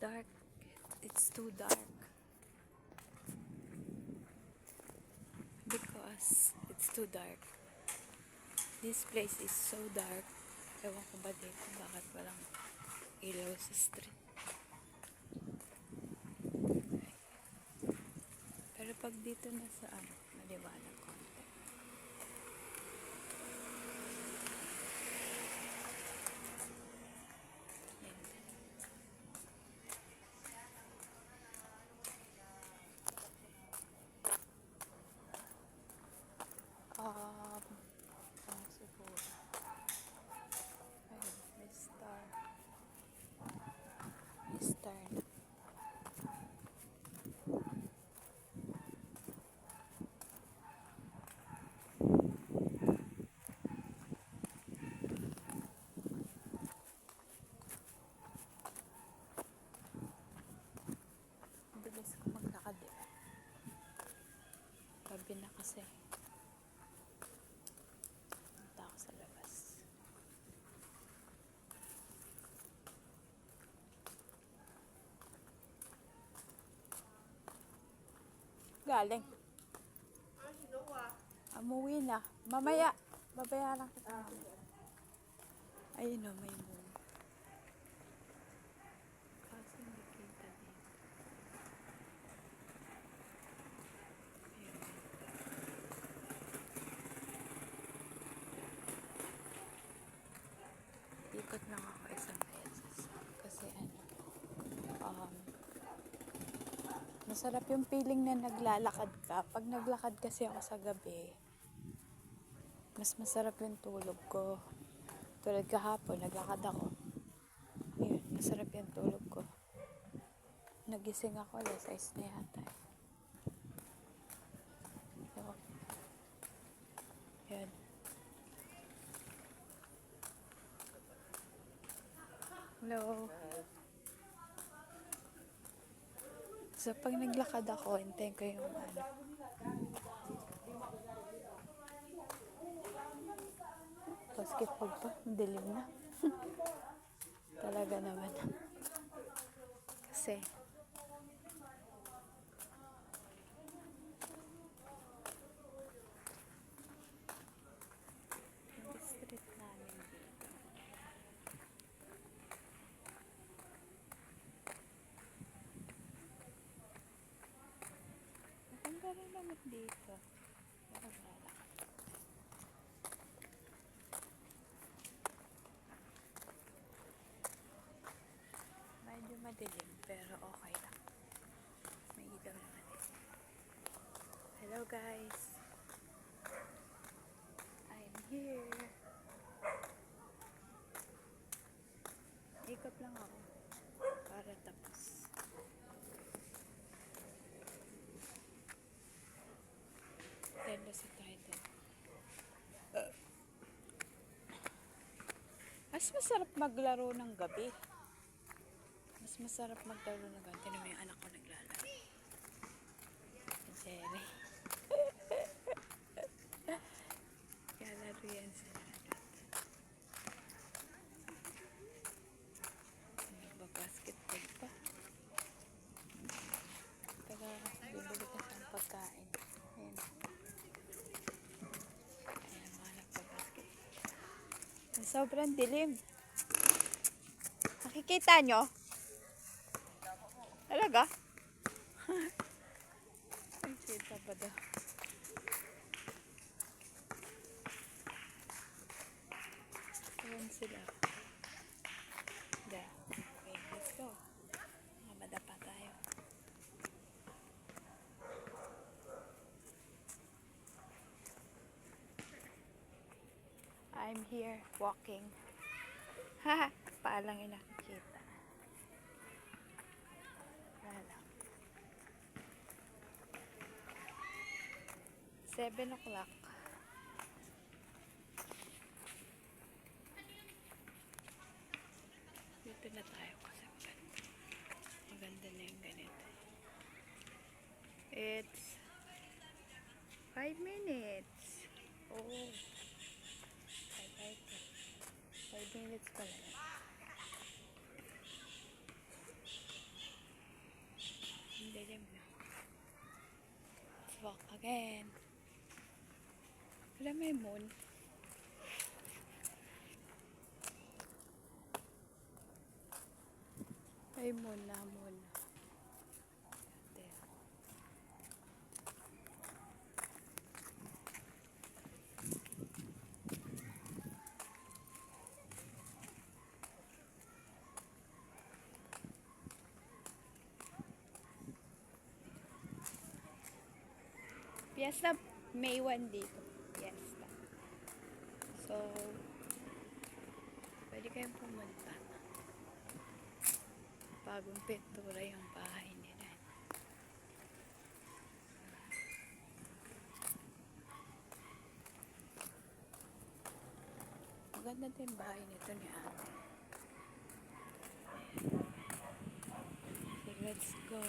dark. It's too dark. Because it's too dark. This place is so dark. Ewan ko ba dito bakit walang ilaw sa street. Pero pag dito na sa maliwanag konti. Siguro. Ayun, may star. May star na. Bilis ko maglakad eh. Gabi na kasi. Punta ako sa labas. Galing. Amuwi na. Mamaya. Babayaran kita. Ayun o, may moon. Kasi hindi kita dito. Ayun. Ikot lang ako isang beses. Kasi masarap yung feeling na naglalakad ka. Pag naglakad kasi ako sa gabi, mas masarap yung tulog ko. Tulad kahapon, naglakad ako. Ayun, masarap yung tulog ko. Nagising ako, alas 6 na yata. So, yun. Hello. So, pag naglakad ako, hintayin ko yung basketball pa. Dilim na. Talaga naman. Kasi, yung street namin dito. Maganda rin naman dito. Medyo madilim, pero okay lang. May ilaw naman eh. Hello guys! I'm here! Ikot lang ako para tapos. Tenda sa title. Mas masarap maglaro ng gabi. Mas masarap maglaro ng gabi. Tinan mo yung anak ko naglalaro. Jerry. Kalaro yan sila. Nagbabasketball pa. Taga, bibili ka siyang pagkain. Ayan. Ayan, mga nagbabasketball. Sobrang dilim. Nakikita nyo? Talaga? Ay, kita pa daw. Ayan sila. There. Okay, let's go. Madapa tayo. I'm here walking. Haha, paalang yung nakikita. Paalang. 7 o'clock. Dito na tayo kasi maganda na yung ganito. It's 5 minutes. Oh. 5 minutes pala. again. Wala may moon. May moon na moon. There. Fiesta May 1 dito. Fiesta. So, pwede kayong pumunta. Bagong pintura yung bahay nila. Maganda din bahay nito ni ate. So, let's go.